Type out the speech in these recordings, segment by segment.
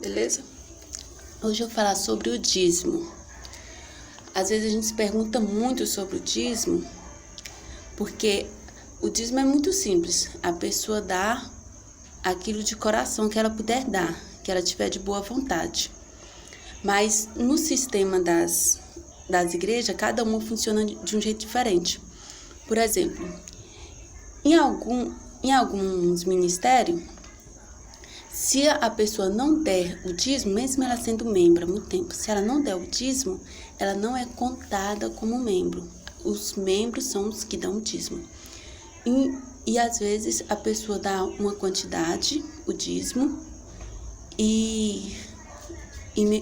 beleza? Hoje eu vou falar sobre o dízimo. Às vezes a gente se pergunta muito sobre o dízimo, porque o dízimo é muito simples. A pessoa dá aquilo de coração que ela puder dar, que ela tiver de boa vontade. Mas no sistema das igrejas, cada uma funciona de um jeito diferente. Por exemplo, em alguns ministérios, se a pessoa não der o dízimo, mesmo ela sendo membro há muito tempo, se ela não der o dízimo, ela não é contada como membro. Os membros são os que dão o dízimo. E às vezes a pessoa dá uma quantidade, o dízimo, e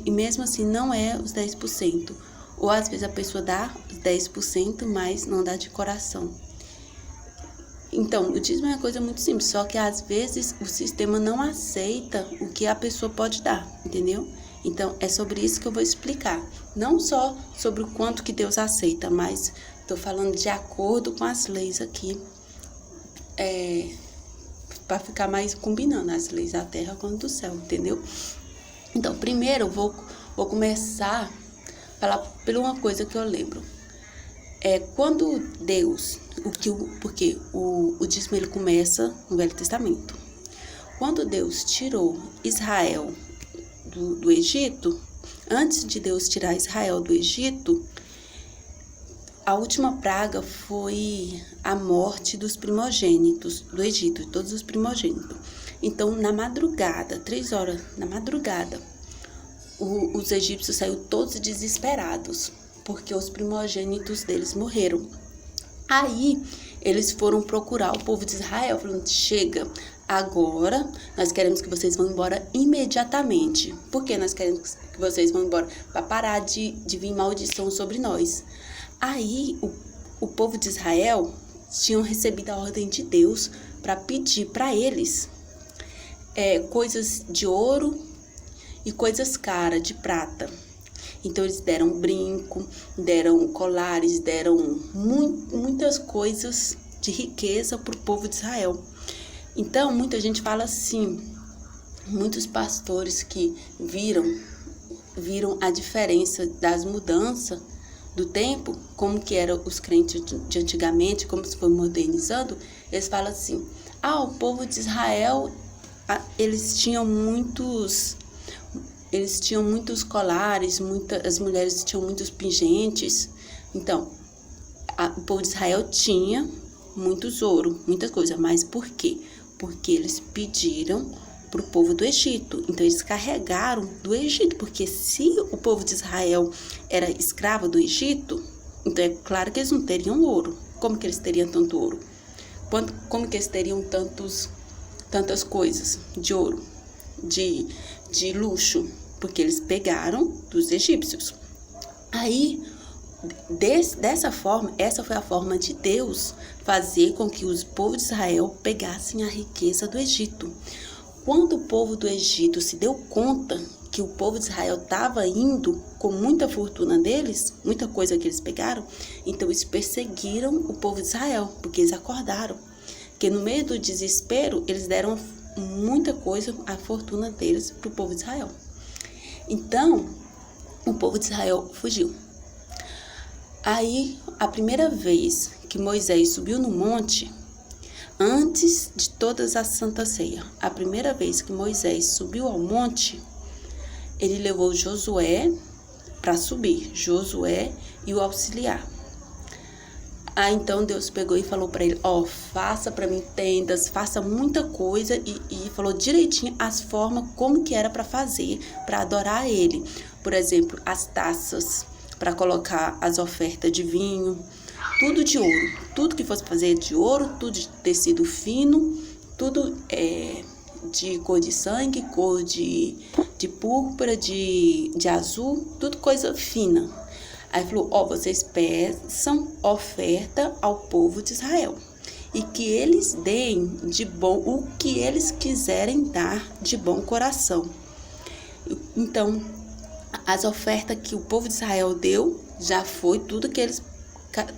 mesmo assim não é os 10%. Ou às vezes a pessoa dá os 10%, mas não dá de coração. Então, o dízimo é uma coisa muito simples, só que às vezes o sistema não aceita o que a pessoa pode dar, entendeu? Então, é sobre isso que eu vou explicar. Não só sobre o quanto que Deus aceita, mas estou falando de acordo com as leis aqui, para ficar mais combinando as leis da terra com as do céu, entendeu? Então, primeiro eu vou começar a falar por uma coisa que eu lembro. Quando Deus, porque o dízimo ele começa no Velho Testamento. Quando Deus tirou Israel do Egito, antes de Deus tirar Israel do Egito, a última praga foi a morte dos primogênitos do Egito, todos os primogênitos. Então, na madrugada, 3 horas da madrugada, os egípcios saíram todos desesperados, porque os primogênitos deles morreram. Aí, eles foram procurar o povo de Israel, falando, chega, agora nós queremos que vocês vão embora imediatamente. Por que nós queremos que vocês vão embora? Para parar de vir maldição sobre nós. Aí, o povo de Israel tinham recebido a ordem de Deus para pedir para eles coisas de ouro e coisas caras, de prata. Então, eles deram brinco, deram colares, deram muitas coisas de riqueza para o povo de Israel. Então, muita gente fala assim, muitos pastores que viram a diferença das mudanças do tempo, como que eram os crentes de antigamente, como se foi modernizando, eles falam assim, o povo de Israel, eles tinham muitos colares, as mulheres tinham muitos pingentes. Então, o povo de Israel tinha muitos ouro, muitas coisas. Mas por quê? Porque eles pediram para o povo do Egito. Então, eles carregaram do Egito. Porque se o povo de Israel era escravo do Egito, então é claro que eles não teriam ouro. Como que eles teriam tanto ouro? Como que eles teriam tantas coisas de ouro, de luxo? Porque eles pegaram dos egípcios. Aí, dessa forma, essa foi a forma de Deus fazer com que os povos de Israel pegassem a riqueza do Egito. Quando o povo do Egito se deu conta que o povo de Israel estava indo com muita fortuna deles, muita coisa que eles pegaram, então eles perseguiram o povo de Israel, porque eles acordaram. Porque no meio do desespero, eles deram muita coisa, a fortuna deles, para o povo de Israel. Então, o povo de Israel fugiu. Aí, a primeira vez que Moisés subiu no monte, antes de todas as Santa Ceia, a primeira vez que Moisés subiu ao monte, ele levou Josué para subir, Josué e o auxiliar. Aí então Deus pegou e falou para ele, faça para mim tendas, faça muita coisa e falou direitinho as formas como que era para fazer, para adorar ele. Por exemplo, as taças para colocar as ofertas de vinho, tudo de ouro, tudo que fosse fazer de ouro, tudo de tecido fino, tudo de cor de sangue, cor de púrpura, de azul, tudo coisa fina. Aí falou, vocês peçam oferta ao povo de Israel e que eles deem de bom o que eles quiserem dar de bom coração. Então, as ofertas que o povo de Israel deu já foi tudo que eles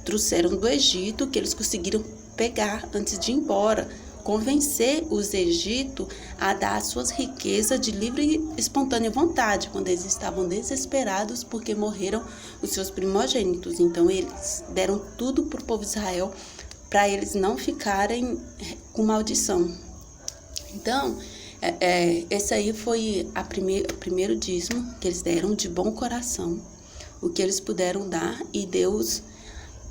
trouxeram do Egito, que eles conseguiram pegar antes de ir embora, convencer os egípcios a dar suas riquezas de livre e espontânea vontade, quando eles estavam desesperados porque morreram os seus primogênitos. Então, eles deram tudo para o povo de Israel, para eles não ficarem com maldição. Então, esse aí foi o primeiro dízimo que eles deram de bom coração, o que eles puderam dar, e Deus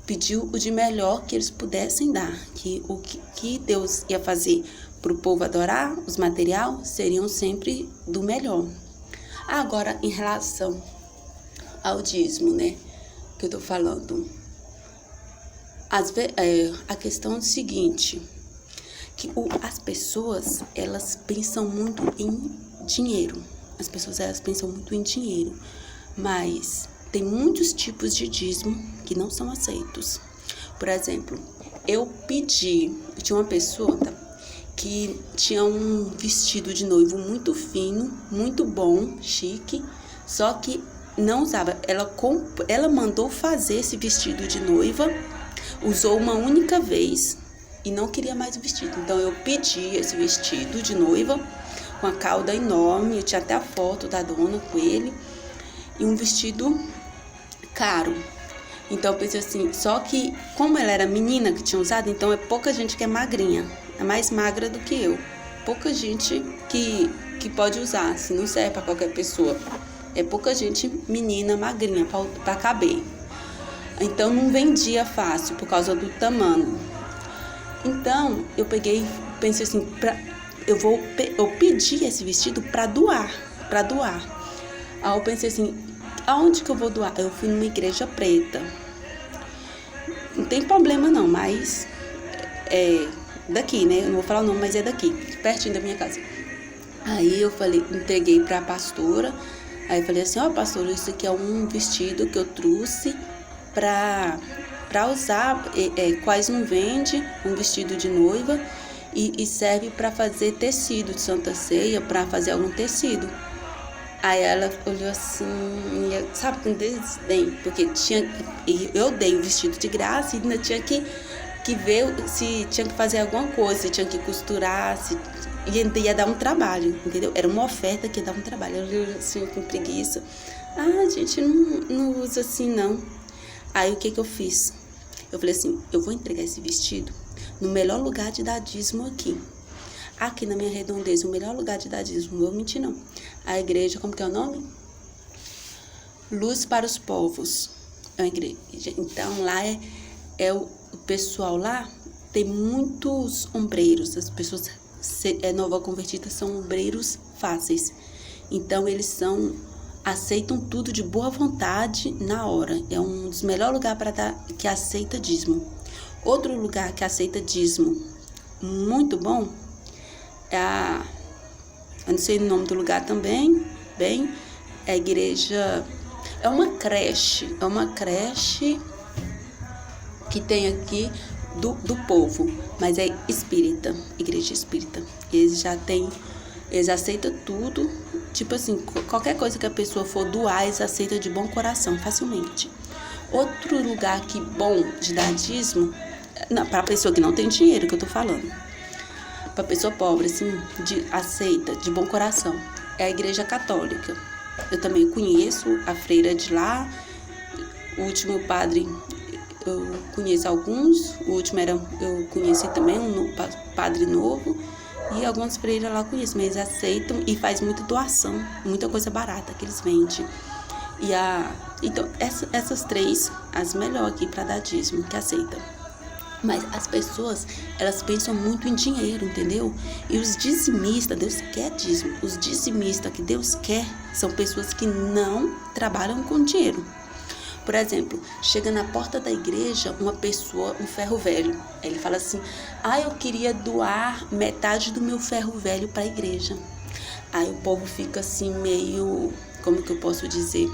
pediu o de melhor que eles pudessem dar, que o que Deus ia fazer para o povo adorar, os materiais, seriam sempre do melhor. Agora, em relação ao dízimo, né, que eu tô falando, a questão é o seguinte, que as pessoas, elas pensam muito em dinheiro. As pessoas, elas pensam muito em dinheiro, mas tem muitos tipos de dízimo que não são aceitos. Por exemplo, tinha uma pessoa que tinha um vestido de noivo muito fino, muito bom, chique, só que não usava. Ela mandou fazer esse vestido de noiva, usou uma única vez e não queria mais o vestido. Então eu pedi esse vestido de noiva com a cauda enorme, eu tinha até a foto da dona com ele, e um vestido caro. Então eu pensei assim, só que como ela era menina que tinha usado, então é pouca gente que é magrinha, é mais magra do que eu. Pouca gente que pode usar, assim, não serve para qualquer pessoa. É pouca gente menina magrinha para caber. Então não vendia fácil por causa do tamanho. Então eu pensei assim, eu pedi esse vestido para doar. Aí eu pensei assim, aonde que eu vou doar? Eu fui numa igreja preta. Não tem problema não, mas é daqui, né? Eu não vou falar o nome, mas é daqui, pertinho da minha casa. Aí eu entreguei pra pastora. Aí eu falei assim, pastora, isso aqui é um vestido que eu trouxe pra usar, quase não vende, um vestido de noiva, e serve para fazer tecido de Santa Ceia, para fazer algum tecido. Aí ela olhou assim, sabe, com desdém, porque eu dei o vestido de graça e ainda tinha que ver se tinha que fazer alguma coisa, se tinha que costurar, e ainda ia dar um trabalho, entendeu? Era uma oferta que ia dar um trabalho. Eu olhei assim com preguiça. Gente, não usa assim não. Aí o que eu fiz? Eu falei assim, eu vou entregar esse vestido no melhor lugar de dar dízimo aqui na minha redondeza, o melhor lugar de dar dízimo, não vou mentir não. A igreja, como que é o nome? Luz para os Povos. É uma igreja. Então lá o pessoal lá tem muitos ombreiros. As pessoas nova convertidas são ombreiros fáceis. Então eles aceitam tudo de boa vontade na hora. É um dos melhores lugares para dar, que aceita dízimo. Outro lugar que aceita dízimo muito bom eu não sei o nome do lugar também, é a igreja, é uma creche que tem aqui do povo, mas é espírita, igreja espírita. Eles aceitam tudo, tipo assim, qualquer coisa que a pessoa for doar, eles aceitam de bom coração, facilmente. Outro lugar bom de dar dízimo, para a pessoa que não tem dinheiro, que eu tô falando, para pessoa pobre, assim, aceita de bom coração, é a igreja católica. Eu também conheço a freira de lá, o último padre, eu conheço alguns, o último eu conheci também um padre novo, e algumas freiras lá eu conheço, mas eles aceitam e faz muita doação, muita coisa barata que eles vendem. Então, essas três, as melhores aqui para dar dízimo, que aceitam. Mas as pessoas, elas pensam muito em dinheiro, entendeu? E os dizimistas, Deus quer dízimo. Os dizimistas que Deus quer são pessoas que não trabalham com dinheiro. Por exemplo, chega na porta da igreja uma pessoa, um ferro velho. Ele fala assim, eu queria doar metade do meu ferro velho para a igreja. Aí o povo fica assim meio, como que eu posso dizer?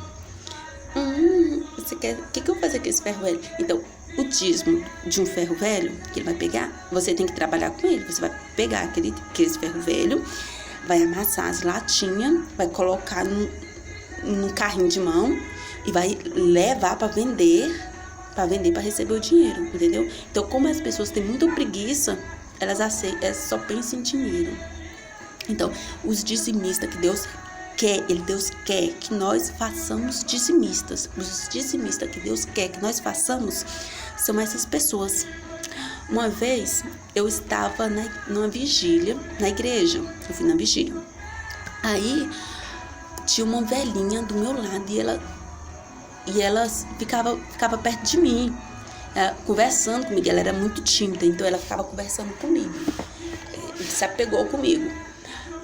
Você quer, o que eu vou fazer com esse ferro velho? Então, o dízimo de um ferro velho que ele vai pegar, você tem que trabalhar com ele. Você vai pegar aquele ferro velho, vai amassar as latinhas, vai colocar num carrinho de mão e vai levar para vender para receber o dinheiro, entendeu? Então, como as pessoas têm muita preguiça, elas só pensam em dinheiro. Então, os dizimistas que Deus quer que nós façamos dizimistas. Os dizimistas que Deus quer que nós façamos são essas pessoas. Uma vez eu estava numa vigília na igreja. Eu fui na vigília. Aí tinha uma velhinha do meu lado e ela ficava perto de mim, conversando comigo. Ela era muito tímida, então ela ficava conversando comigo. Se apegou comigo.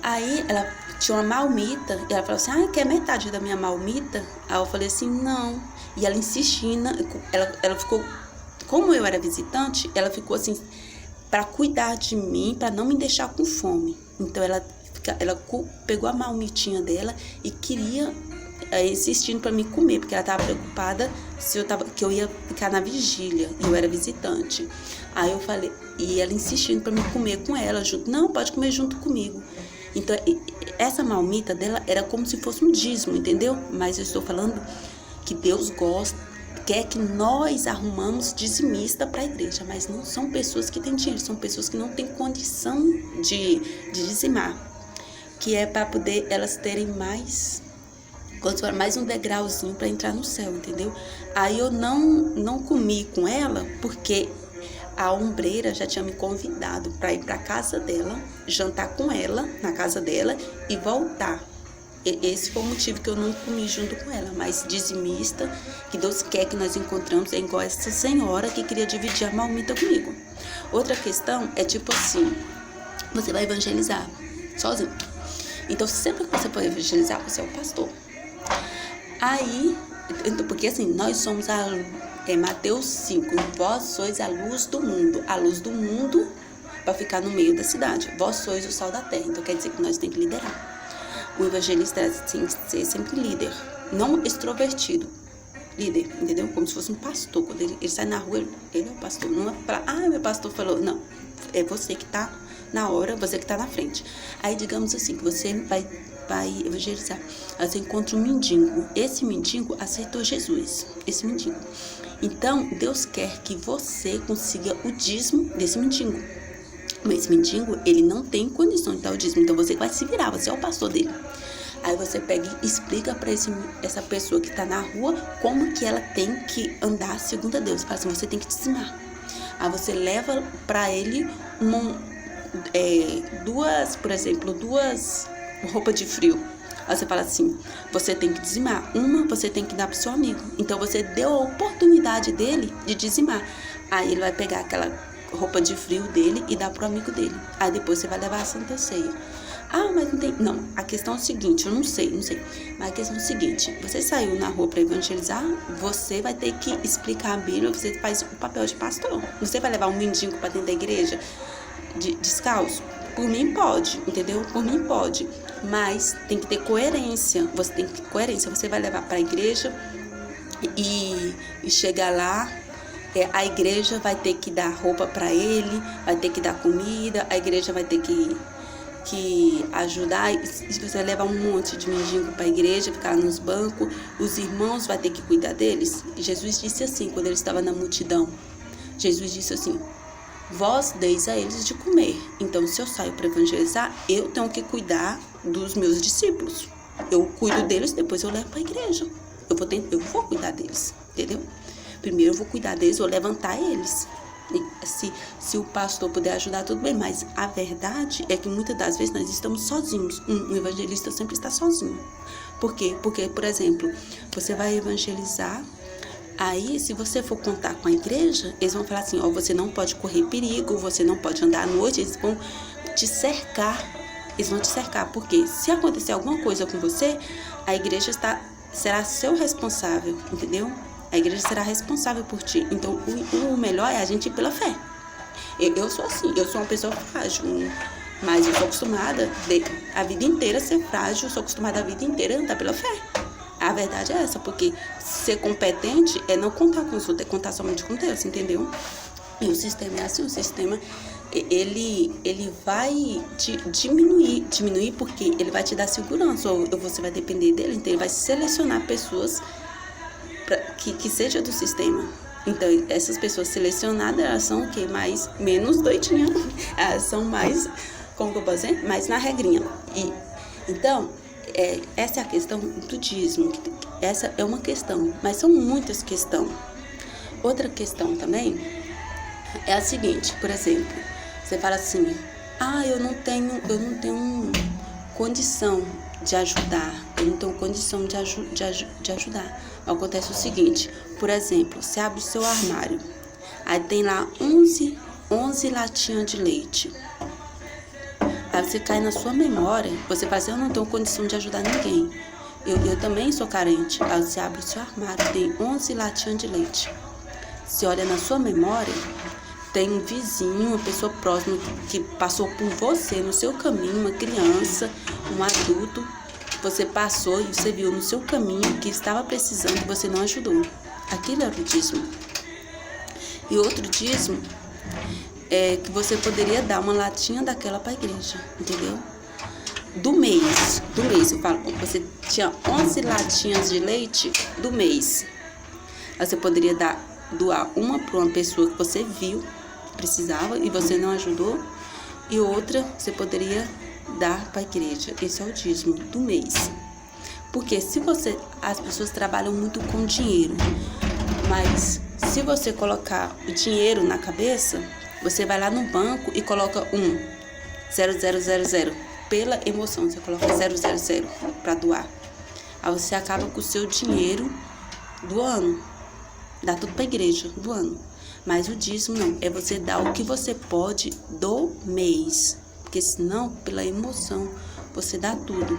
Aí ela tinha uma marmita, e ela falou assim, quer metade da minha marmita? Aí eu falei assim, não. E ela insistindo, ela ficou, como eu era visitante, ela ficou assim, para cuidar de mim, para não me deixar com fome. Então ela pegou a marmitinha dela e queria, insistindo para me comer, porque ela estava preocupada que eu ia ficar na vigília, e eu era visitante. Aí eu falei, e ela insistindo para me comer com ela junto. Não, pode comer junto comigo. Então, essa marmita dela era como se fosse um dízimo, entendeu? Mas eu estou falando que Deus quer que nós arrumamos dizimista para a igreja, mas não são pessoas que têm dinheiro, são pessoas que não têm condição de dizimar, que é para poder elas terem mais um degrauzinho para entrar no céu, entendeu? Aí eu não comi com ela, porque a ombreira já tinha me convidado para ir para casa dela, jantar com ela na casa dela e voltar. Esse foi o motivo que eu não comi junto com ela. Mas dizimista, que Deus quer que nós encontramos, é igual essa senhora que queria dividir a marmita comigo. Outra questão é tipo assim, você vai evangelizar sozinho. Então sempre que você for evangelizar, você é o pastor. Aí, porque assim, nós somos Mateus 5, vós sois a luz do mundo para ficar no meio da cidade. Vós sois o sal da terra. Então quer dizer que nós temos que liderar. O evangelista tem que ser sempre líder, não extrovertido. Líder, entendeu? Como se fosse um pastor. Quando ele sai na rua, ele é o pastor. Não é falar, meu pastor falou. Não, é você que está na hora, você que está na frente. Aí, digamos assim, que você vai evangelizar. Aí você encontra um mendigo. Esse mendigo aceitou Jesus. Esse mendigo. Então, Deus quer que você consiga o dízimo desse mendigo. Mas esse mendigo, ele não tem condição de dar o dízimo. Então, você vai se virar, você é o pastor dele. Aí você pega e explica para essa pessoa que está na rua como que ela tem que andar segundo a Deus. Fala assim, você tem que dizimar. Aí você leva para ele duas roupas de frio. Aí você fala assim, você tem que dizimar. Uma você tem que dar pro seu amigo. Então você deu a oportunidade dele de dizimar. Aí ele vai pegar aquela roupa de frio dele e dar pro amigo dele. Aí depois você vai levar a Santa Ceia. Mas não tem... Não, a questão é o seguinte, eu não sei. Mas a questão é o seguinte, você saiu na rua para evangelizar, você vai ter que explicar a Bíblia, você faz o papel de pastor. Você vai levar um mendigo para dentro da igreja descalço? Por mim pode, entendeu? Por mim pode. Mas tem que ter coerência. Você vai levar para a igreja e chegar lá, a igreja vai ter que dar roupa para ele, vai ter que dar comida, a igreja vai ter que ajudar. Se você levar um monte de mendigo para a igreja, ficar nos bancos, os irmãos vão ter que cuidar deles. E Jesus disse assim, quando ele estava na multidão, Jesus disse assim, vós deis a eles de comer. Então, se eu saio para evangelizar, eu tenho que cuidar dos meus discípulos. Eu cuido deles, depois eu levo para a igreja. Eu vou cuidar deles, entendeu? Primeiro eu vou cuidar deles, vou levantar eles. Se o pastor puder ajudar, tudo bem. Mas a verdade é que muitas das vezes nós estamos sozinhos. Um evangelista sempre está sozinho. Por quê? Porque, por exemplo, você vai evangelizar. Aí, se você for contar com a igreja, eles vão falar assim, você não pode correr perigo, você não pode andar à noite, eles vão te cercar. Porque se acontecer alguma coisa com você, a igreja será seu responsável, entendeu? A igreja será responsável por ti. Então, o melhor é a gente ir pela fé. Eu sou assim, eu sou uma pessoa frágil, mas eu sou acostumada a vida inteira a ser frágil, eu sou acostumada a vida inteira a andar pela fé. A verdade é essa, porque ser competente é não contar com os outros, é contar somente com Deus, entendeu? E o sistema é assim, o sistema, ele vai te diminuir porque ele vai te dar segurança, ou você vai depender dele, então ele vai selecionar pessoas que seja do sistema. Então, essas pessoas selecionadas, elas são o quê? Menos doidinhas. Elas são mais, como que eu posso dizer? Mais na regrinha. Então, essa é a questão do dízimo. Essa é uma questão, mas são muitas questões. Outra questão também é a seguinte, por exemplo, você fala assim, eu não tenho condição de ajudar, eu não tenho condição de ajudar. Acontece o seguinte, por exemplo, você abre o seu armário, aí tem lá 11 latinhas de leite. Aí você cai na sua memória, você fala assim, eu não tenho condição de ajudar ninguém. Eu também sou carente. Aí você abre o seu armário, tem 11 latinhas de leite. Você olha na sua memória, tem um vizinho, uma pessoa próxima que passou por você no seu caminho, uma criança, um adulto, você passou e você viu no seu caminho que estava precisando e você não ajudou. Aquilo é o dízimo. E outro dízimo é que você poderia dar uma latinha daquela para a igreja, entendeu? Do mês, eu falo, você tinha 11 latinhas de leite do mês. Aí você poderia doar uma para uma pessoa que você viu que precisava e você não ajudou, e outra você poderia dar para a igreja. Esse é o dízimo do mês. Porque as pessoas trabalham muito com dinheiro, mas se você colocar o dinheiro na cabeça, você vai lá no banco e coloca 0000 pela emoção, você coloca 000 para doar. Aí você acaba com o seu dinheiro doando, dá tudo para a igreja doando. Mas o dízimo não, é você dar o que você pode do mês, porque senão, pela emoção, você dá tudo.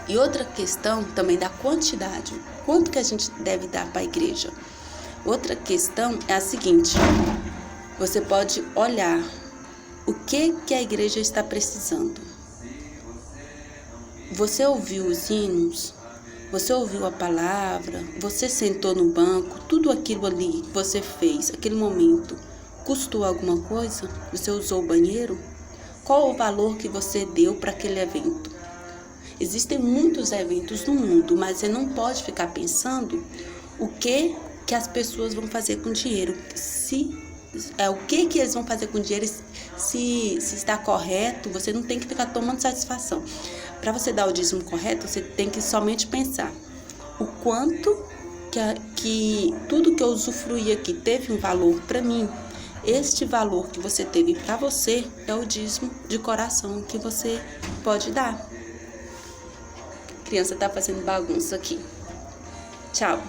E outra questão também da quantidade, quanto que a gente deve dar para a igreja. Outra questão é a seguinte, você pode olhar o que a igreja está precisando. Você ouviu os hinos, você ouviu a palavra, você sentou no banco, tudo aquilo ali que você fez, aquele momento, custou alguma coisa? Você usou o banheiro? Qual o valor que você deu para aquele evento? Existem muitos eventos no mundo, mas você não pode ficar pensando o que as pessoas vão fazer com dinheiro. O que eles vão fazer com dinheiro, se está correto, você não tem que ficar tomando satisfação. Para você dar o dízimo correto, você tem que somente pensar o quanto que tudo que eu usufruí aqui teve um valor para mim. Este valor que você teve para você é o dízimo de coração que você pode dar. A criança está fazendo bagunça aqui. Tchau.